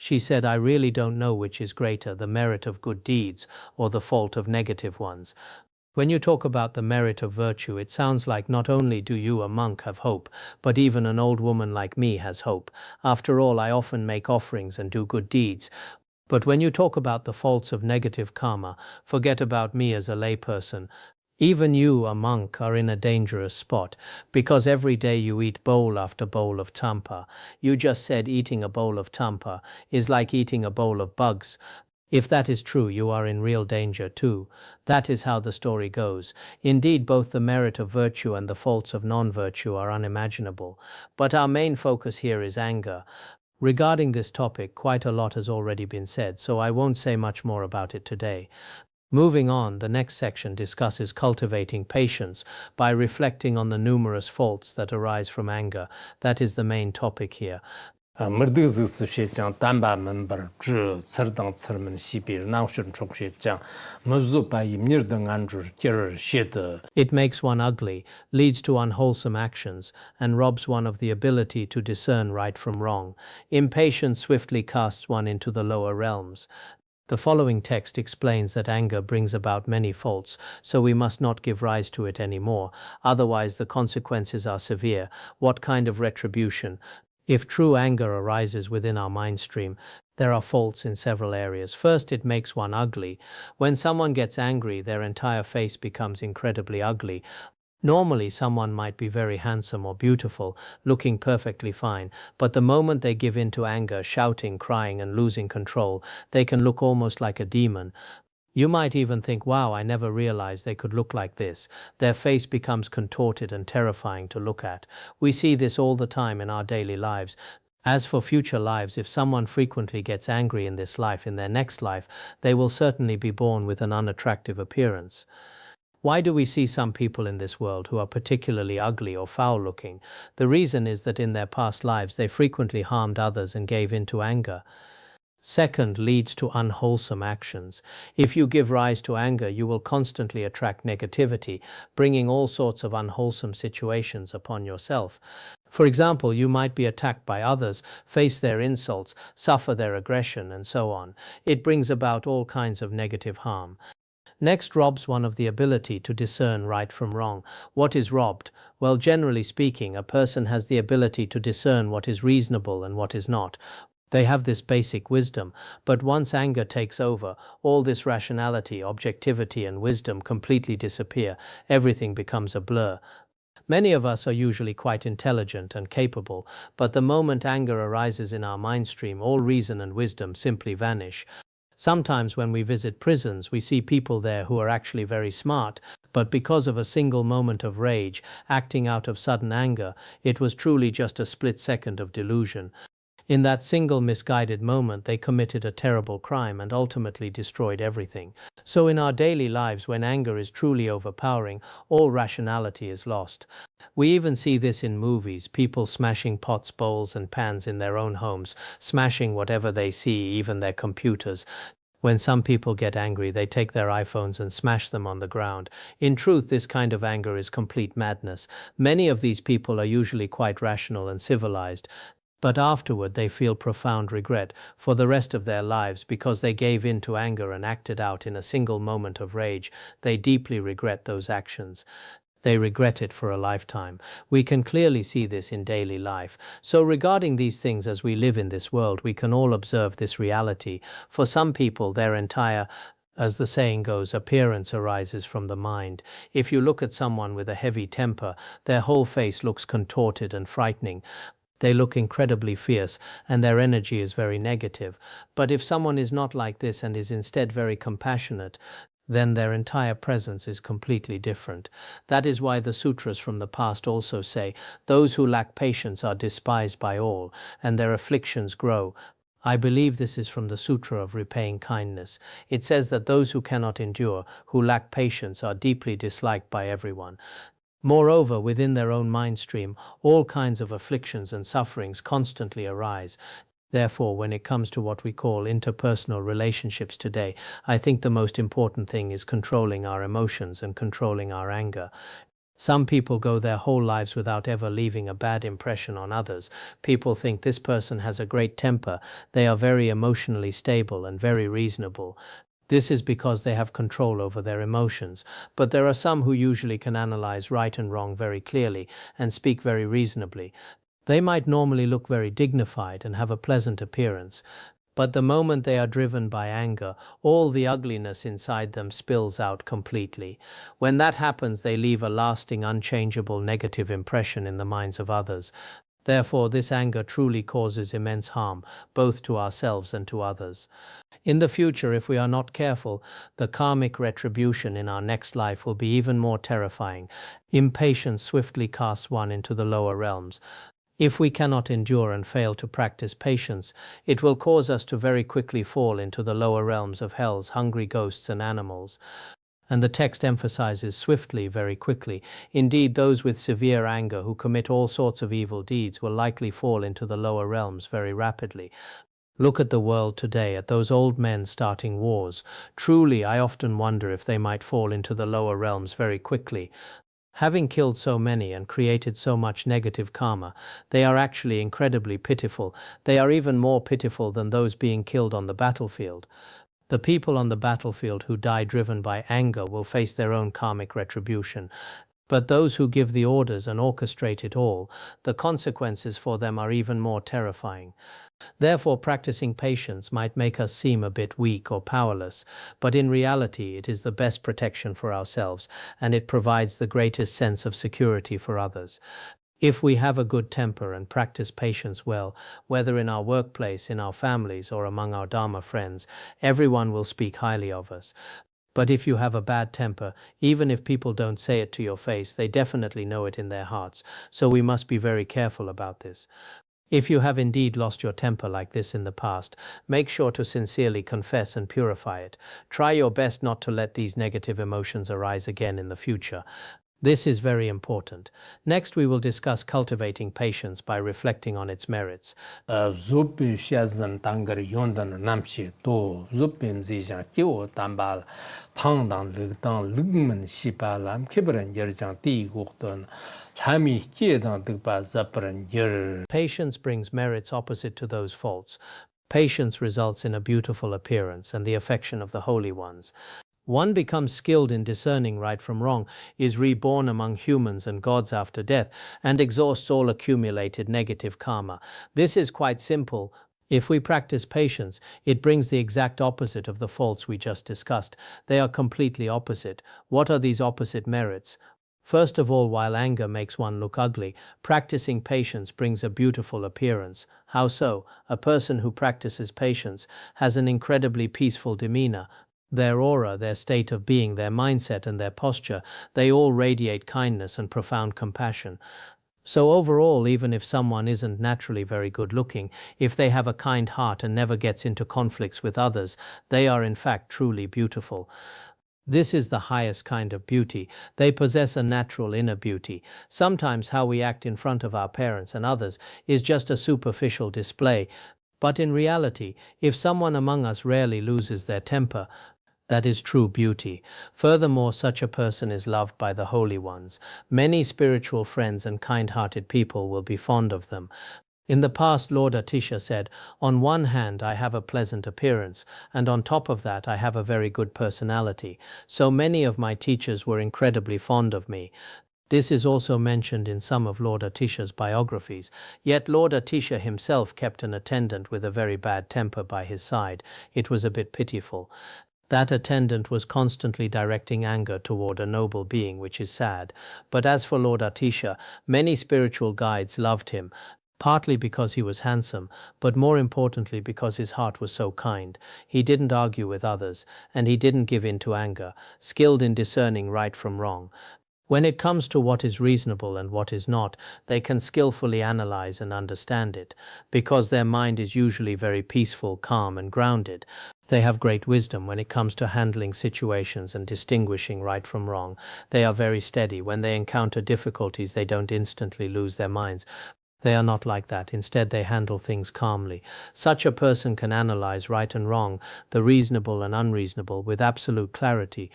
She said, I really don't know which is greater, the merit of good deeds or the fault of negative ones. When you talk about the merit of virtue, it sounds like not only do you, a monk, have hope, but even an old woman like me has hope. After all, I often make offerings and do good deeds. But when you talk about the faults of negative karma, forget about me as a layperson. Even you, a monk, are in a dangerous spot, because every day you eat bowl after bowl of tampa. You just said eating a bowl of tampa is like eating a bowl of bugs. If that is true, you are in real danger too. That is how the story goes. Indeed, both the merit of virtue and the faults of non-virtue are unimaginable. But our main focus here is anger. Regarding this topic, quite a lot has already been said, so I won't say much more about it today. Moving on, the next section discusses cultivating patience by reflecting on the numerous faults that arise from anger. That is the main topic here. It makes one ugly, leads to unwholesome actions, and robs one of the ability to discern right from wrong. Impatience swiftly casts one into the lower realms. The following text explains that anger brings about many faults, so we must not give rise to it anymore, otherwise the consequences are severe. What kind of retribution? If true anger arises within our mind stream, there are faults in several areas. First, it makes one ugly. When someone gets angry, their entire face becomes incredibly ugly. Normally, someone might be very handsome or beautiful, looking perfectly fine, but the moment they give in to anger, shouting, crying, and losing control, they can look almost like a demon. You might even think, wow, I never realized they could look like this. Their face becomes contorted and terrifying to look at. We see this all the time in our daily lives. As for future lives, if someone frequently gets angry in this life, in their next life, they will certainly be born with an unattractive appearance. Why do we see some people in this world who are particularly ugly or foul-looking? The reason is that in their past lives they frequently harmed others and gave in to anger. Second, leads to unwholesome actions. If you give rise to anger, you will constantly attract negativity, bringing all sorts of unwholesome situations upon yourself. For example, you might be attacked by others, face their insults, suffer their aggression, and so on. It brings about all kinds of negative harm. Next, robs one of the ability to discern right from wrong. What is robbed? Well, generally speaking, a person has the ability to discern what is reasonable and what is not. They have this basic wisdom, but once anger takes over, all this rationality, objectivity, and wisdom completely disappear. Everything becomes a blur. Many of us are usually quite intelligent and capable, but the moment anger arises in our mind stream, all reason and wisdom simply vanish. Sometimes when we visit prisons, we see people there who are actually very smart, but because of a single moment of rage, acting out of sudden anger, it was truly just a split second of delusion. In that single misguided moment, they committed a terrible crime and ultimately destroyed everything. So in our daily lives, when anger is truly overpowering, all rationality is lost. We even see this in movies, people smashing pots, bowls, and pans in their own homes, smashing whatever they see, even their computers. When some people get angry, they take their iPhones and smash them on the ground. In truth, this kind of anger is complete madness. Many of these people are usually quite rational and civilized, but afterward they feel profound regret for the rest of their lives because they gave in to anger and acted out in a single moment of rage. They deeply regret those actions. They regret it for a lifetime. We can clearly see this in daily life. So regarding these things as we live in this world, we can all observe this reality. For some people, their entire, as the saying goes, appearance arises from the mind. If you look at someone with a heavy temper, their whole face looks contorted and frightening. They look incredibly fierce and their energy is very negative. But if someone is not like this and is instead very compassionate, then their entire presence is completely different. That is why the sutras from the past also say, those who lack patience are despised by all, and their afflictions grow. I believe this is from the Sutra of Repaying Kindness. It says that those who cannot endure, who lack patience, are deeply disliked by everyone. Moreover, within their own mind stream, all kinds of afflictions and sufferings constantly arise. Therefore, when it comes to what we call interpersonal relationships today, I think the most important thing is controlling our emotions and controlling our anger. Some people go their whole lives without ever leaving a bad impression on others. People think this person has a great temper, they are very emotionally stable and very reasonable. This is because they have control over their emotions. But there are some who usually can analyze right and wrong very clearly and speak very reasonably. They might normally look very dignified and have a pleasant appearance, but the moment they are driven by anger, all the ugliness inside them spills out completely. When that happens, they leave a lasting, unchangeable negative impression in the minds of others. Therefore, this anger truly causes immense harm, both to ourselves and to others. In the future, if we are not careful, the karmic retribution in our next life will be even more terrifying. Impatience swiftly casts one into the lower realms. If we cannot endure and fail to practice patience, it will cause us to very quickly fall into the lower realms of hell's hungry ghosts and animals. And the text emphasizes swiftly, very quickly. Indeed, those with severe anger who commit all sorts of evil deeds will likely fall into the lower realms very rapidly. Look at the world today, at those old men starting wars. Truly, I often wonder if they might fall into the lower realms very quickly. Having killed so many and created so much negative karma, they are actually incredibly pitiful. They are even more pitiful than those being killed on the battlefield. The people on the battlefield who die driven by anger will face their own karmic retribution. But those who give the orders and orchestrate it all, the consequences for them are even more terrifying. Therefore, practicing patience might make us seem a bit weak or powerless, but in reality it is the best protection for ourselves, and it provides the greatest sense of security for others. If we have a good temper and practice patience well, whether in our workplace, in our families, or among our Dharma friends, everyone will speak highly of us. But if you have a bad temper, even if people don't say it to your face, they definitely know it in their hearts, so we must be very careful about this. If you have indeed lost your temper like this in the past, make sure to sincerely confess and purify it. Try your best not to let these negative emotions arise again in the future. This is very important. Next, we will discuss cultivating patience by reflecting on its merits. Zupi shazan tangar yondan namshi to zupim zija kiwo tambal pangdang ligdang ligman shipalam kibran yerjang ti gukton lami kiedang digba zapran yer. Patience brings merits opposite to those faults. Patience results in a beautiful appearance and the affection of the holy ones. One becomes skilled in discerning right from wrong, is reborn among humans and gods after death, and exhausts all accumulated negative karma. This is quite simple. If we practice patience, it brings the exact opposite of the faults we just discussed. They are completely opposite. What are these opposite merits? First of all, while anger makes one look ugly, practicing patience brings a beautiful appearance. How so? A person who practices patience has an incredibly peaceful demeanor. Their aura, their state of being, their mindset and their posture, they all radiate kindness and profound compassion. So overall, even if someone isn't naturally very good looking, if they have a kind heart and never gets into conflicts with others, they are in fact truly beautiful. This is the highest kind of beauty. They possess a natural inner beauty. Sometimes how we act in front of our parents and others is just a superficial display. But in reality, if someone among us rarely loses their temper, that is true beauty. Furthermore, such a person is loved by the holy ones. Many spiritual friends and kind-hearted people will be fond of them. In the past, Lord Atisha said, on one hand, I have a pleasant appearance, and on top of that, I have a very good personality. So many of my teachers were incredibly fond of me. This is also mentioned in some of Lord Atisha's biographies. Yet Lord Atisha himself kept an attendant with a very bad temper by his side. It was a bit pitiful. That attendant was constantly directing anger toward a noble being, which is sad. But as for Lord Atisha, many spiritual guides loved him, partly because he was handsome, but more importantly because his heart was so kind. He didn't argue with others, and he didn't give in to anger, skilled in discerning right from wrong. When it comes to what is reasonable and what is not, they can skillfully analyze and understand it. Because their mind is usually very peaceful, calm, and grounded, they have great wisdom when it comes to handling situations and distinguishing right from wrong. They are very steady. When they encounter difficulties, they don't instantly lose their minds. They are not like that. Instead, they handle things calmly. Such a person can analyze right and wrong, the reasonable and unreasonable, with absolute clarity.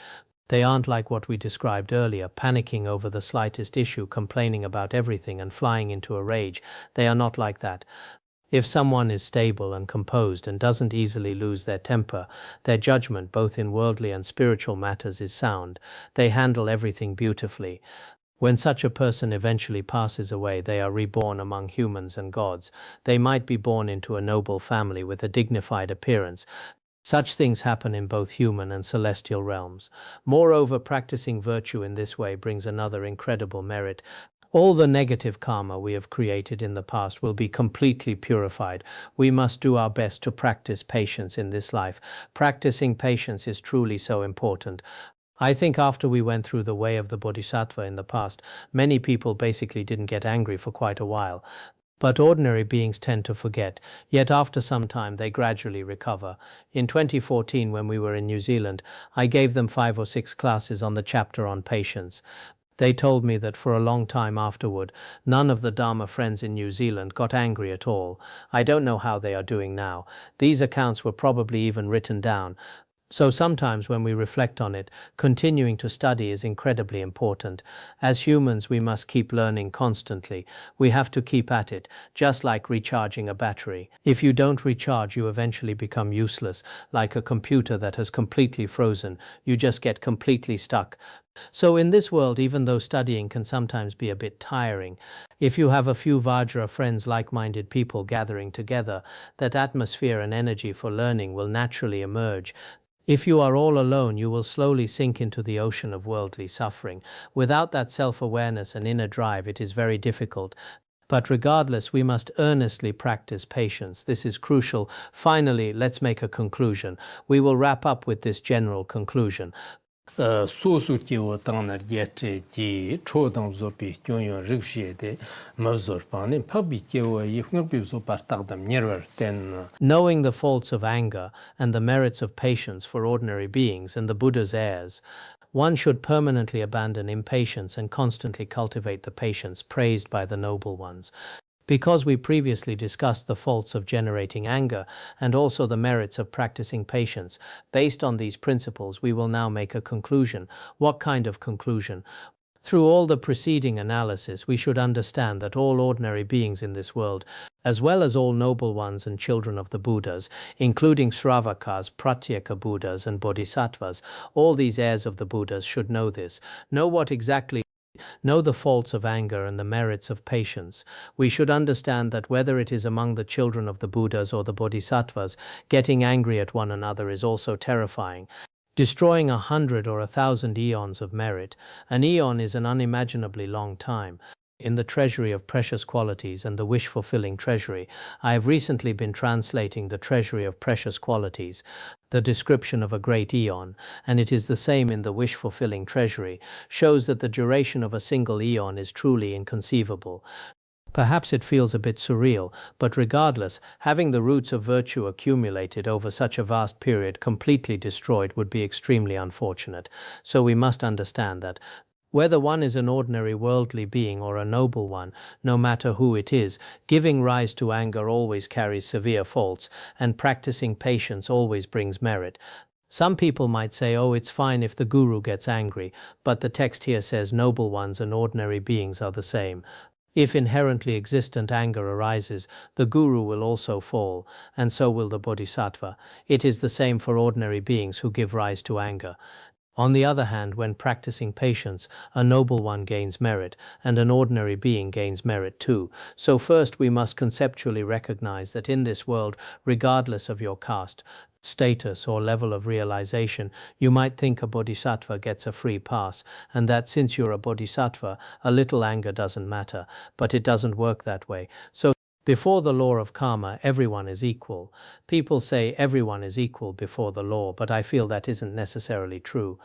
They aren't like what we described earlier, panicking over the slightest issue, complaining about everything and flying into a rage. They are not like that. If someone is stable and composed and doesn't easily lose their temper, their judgment both in worldly and spiritual matters is sound. They handle everything beautifully. When such a person eventually passes away, they are reborn among humans and gods. They might be born into a noble family with a dignified appearance. Such things happen in both human and celestial realms. Moreover, practicing virtue in this way brings another incredible merit. All the negative karma we have created in the past will be completely purified. We must do our best to practice patience in this life. Practicing patience is truly so important. I think after we went through the way of the Bodhisattva in the past, many people basically didn't get angry for quite a while. But ordinary beings tend to forget, yet after some time they gradually recover. In 2014, when we were in New Zealand, I gave them 5 or 6 classes on the chapter on patience. They told me that for a long time afterward, none of the Dharma friends in New Zealand got angry at all. I don't know how they are doing now. These accounts were probably even written down. So sometimes when we reflect on it, continuing to study is incredibly important. As humans, we must keep learning constantly. We have to keep at it, just like recharging a battery. If you don't recharge, you eventually become useless, like a computer that has completely frozen. You just get completely stuck. So in this world, even though studying can sometimes be a bit tiring, if you have a few Vajra friends, like-minded people gathering together, that atmosphere and energy for learning will naturally emerge. If you are all alone, you will slowly sink into the ocean of worldly suffering. Without that self-awareness and inner drive, it is very difficult. But regardless, we must earnestly practice patience. This is crucial. Finally, let's make a conclusion. We will wrap up with this general conclusion. Sosu kiwa tangnar yetre ki chodang zopi kyunyon rikshye de mavzor pani pabi kiwa yifngakbi zo partagdam nyerwer ten. Knowing the faults of anger and the merits of patience for ordinary beings and the Buddha's heirs, one should permanently abandon impatience and constantly cultivate the patience praised by the noble ones. Because we previously discussed the faults of generating anger and also the merits of practicing patience, based on these principles, we will now make a conclusion. What kind of conclusion? Through all the preceding analysis, we should understand that all ordinary beings in this world, as well as all noble ones and children of the Buddhas, including Sravakas, Pratyeka Buddhas, and Bodhisattvas, all these heirs of the Buddhas should know this, know the faults of anger and the merits of patience. We should understand that whether it is among the children of the Buddhas or the Bodhisattvas, getting angry at one another is also terrifying. Destroying 100 or 1,000 eons of merit. An eon is an unimaginably long time. In the Treasury of Precious Qualities and the Wish-Fulfilling Treasury, I have recently been translating the Treasury of Precious Qualities, the description of a great eon, and it is the same in the Wish-Fulfilling Treasury, shows that the duration of a single eon is truly inconceivable. Perhaps it feels a bit surreal, but regardless, having the roots of virtue accumulated over such a vast period completely destroyed would be extremely unfortunate. So we must understand that whether one is an ordinary worldly being or a noble one, no matter who it is, giving rise to anger always carries severe faults, and practicing patience always brings merit. Some people might say, oh, it's fine if the guru gets angry, but the text here says noble ones and ordinary beings are the same. If inherently existent anger arises, the guru will also fall, and so will the bodhisattva. It is the same for ordinary beings who give rise to anger. On the other hand, when practicing patience, a noble one gains merit, and an ordinary being gains merit too. So first we must conceptually recognize that in this world, regardless of your caste, status, or level of realization, you might think a bodhisattva gets a free pass, and that since you're a bodhisattva, a little anger doesn't matter, but it doesn't work that way. So before the law of karma, everyone is equal. People say everyone is equal before the law, but I feel that isn't necessarily true.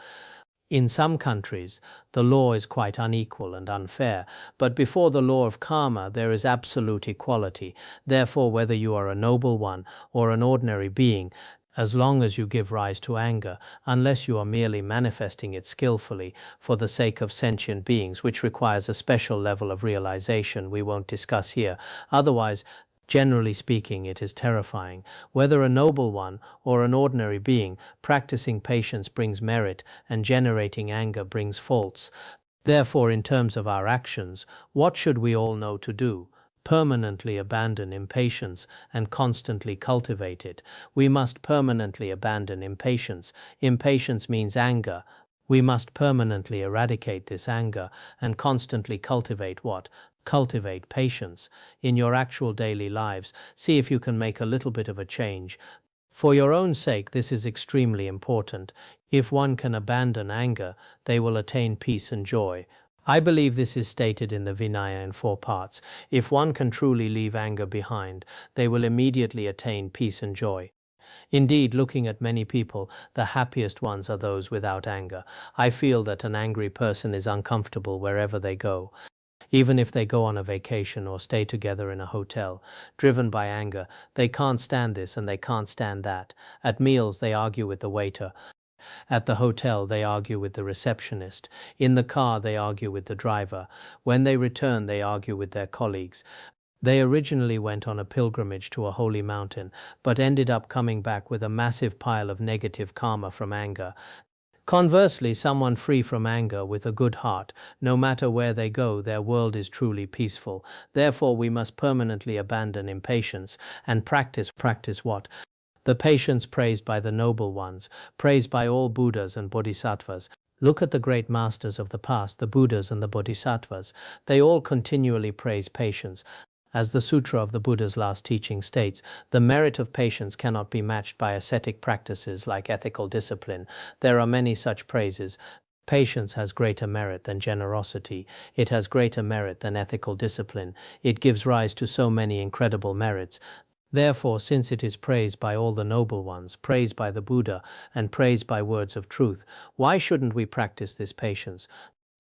In some countries, the law is quite unequal and unfair, but before the law of karma, there is absolute equality. Therefore, whether you are a noble one or an ordinary being, as long as you give rise to anger, unless you are merely manifesting it skillfully for the sake of sentient beings, which requires a special level of realization we won't discuss here. Otherwise, generally speaking, it is terrifying. Whether a noble one or an ordinary being, practicing patience brings merit, and generating anger brings faults. Therefore, in terms of our actions, what should we all know to do? Permanently abandon impatience and constantly cultivate it. We must permanently abandon impatience. Impatience means anger. We must permanently eradicate this anger and constantly cultivate what? Cultivate patience. In your actual daily lives, see if you can make a little bit of a change. For your own sake, this is extremely important. If one can abandon anger, they will attain peace and joy. I believe this is stated in the Vinaya in 4 parts. If one can truly leave anger behind, they will immediately attain peace and joy. Indeed, looking at many people, the happiest ones are those without anger. I feel that an angry person is uncomfortable wherever they go. Even if they go on a vacation or stay together in a hotel, driven by anger, they can't stand this and they can't stand that. At meals, they argue with the waiter. At the hotel, they argue with the receptionist. In the car, they argue with the driver. When they return, they argue with their colleagues. They originally went on a pilgrimage to a holy mountain, but ended up coming back with a massive pile of negative karma from anger. Conversely, someone free from anger with a good heart, no matter where they go, their world is truly peaceful. Therefore, we must permanently abandon impatience and practice what? The patience praised by the noble ones, praised by all Buddhas and Bodhisattvas. Look at the great masters of the past, the Buddhas and the Bodhisattvas. They all continually praise patience. As the Sutra of the Buddha's last teaching states, the merit of patience cannot be matched by ascetic practices like ethical discipline. There are many such praises. Patience has greater merit than generosity. It has greater merit than ethical discipline. It gives rise to so many incredible merits. Therefore, since it is praised by all the noble ones, praised by the Buddha, and praised by words of truth, why shouldn't we practice this patience?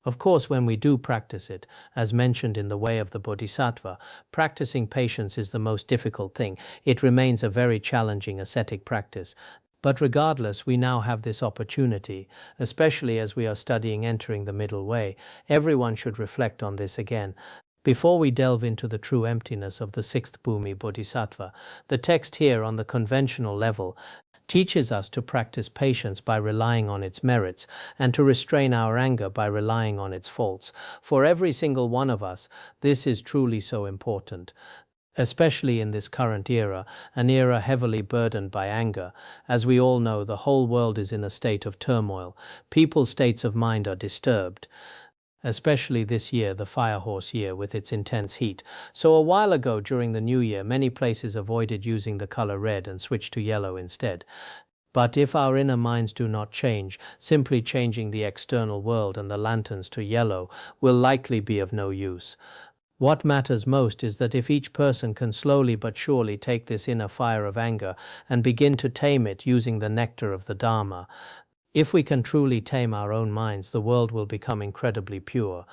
Of course, when we do practice it, as mentioned in the way of the Bodhisattva, practicing patience is the most difficult thing. It remains a very challenging ascetic practice. But regardless, we now have this opportunity, especially as we are studying entering the middle way. Everyone should reflect on this again. Before we delve into the true emptiness of the 6th Bhumi Bodhisattva, the text here on the conventional level teaches us to practice patience by relying on its merits and to restrain our anger by relying on its faults. For every single one of us, this is truly so important, especially in this current era, an era heavily burdened by anger. As we all know, the whole world is in a state of turmoil. People's states of mind are disturbed. Especially this year, the fire horse year, with its intense heat. So a while ago during the new year, many places avoided using the color red and switched to yellow instead. But if our inner minds do not change, simply changing the external world and the lanterns to yellow will likely be of no use. What matters most is that if each person can slowly but surely take this inner fire of anger and begin to tame it using the nectar of the Dharma, if we can truly tame our own minds, the world will become incredibly pure.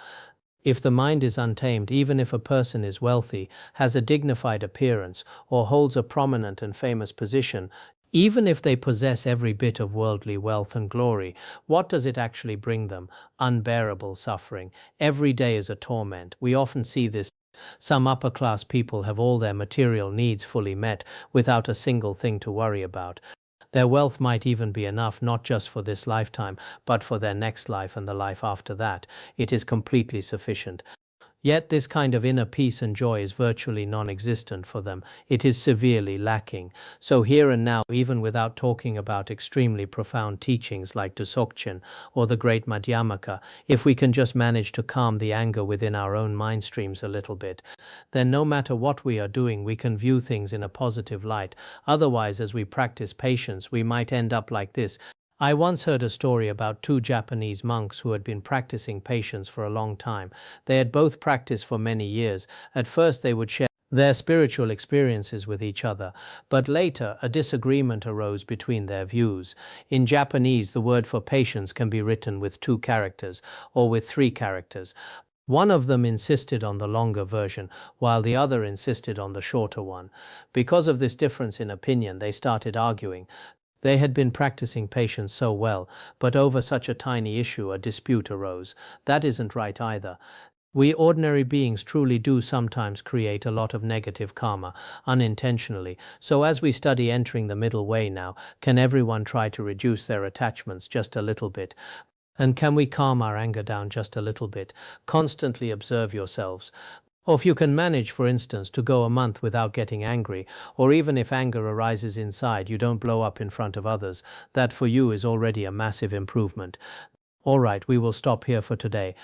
If the mind is untamed, even if a person is wealthy, has a dignified appearance, or holds a prominent and famous position, even if they possess every bit of worldly wealth and glory, what does it actually bring them? Unbearable suffering. Every day is a torment. We often see this. Some upper class people have all their material needs fully met without a single thing to worry about. Their wealth might even be enough not just for this lifetime, but for their next life and the life after that. It is completely sufficient. Yet this kind of inner peace and joy is virtually non-existent for them. It is severely lacking. So here and now, even without talking about extremely profound teachings like Dzogchen or the great Madhyamaka, if we can just manage to calm the anger within our own mind streams a little bit, then no matter what we are doing, we can view things in a positive light. Otherwise, as we practice patience, we might end up like this. I once heard a story about two Japanese monks who had been practicing patience for a long time. They had both practiced for many years. At first, they would share their spiritual experiences with each other, but later a disagreement arose between their views. In Japanese, the word for patience can be written with 2 characters or with 3 characters. One of them insisted on the longer version, while the other insisted on the shorter one. Because of this difference in opinion, they started arguing. They had been practicing patience so well, but over such a tiny issue a dispute arose. That isn't right either. We ordinary beings truly do sometimes create a lot of negative karma, unintentionally. So as we study entering the middle way now, can everyone try to reduce their attachments just a little bit? And can we calm our anger down just a little bit? Constantly observe yourselves. Or if you can manage, for instance, to go a month without getting angry, or even if anger arises inside, you don't blow up in front of others, that for you is already a massive improvement. All right, we will stop here for today.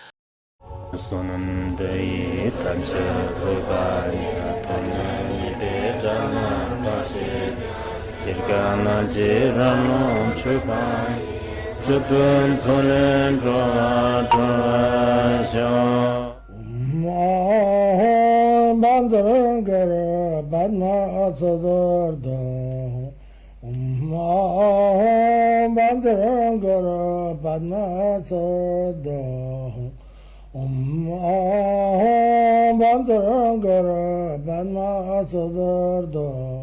Bandara Badna Sodargye Bandara Badna Sodargye Bandara Badna Sodargye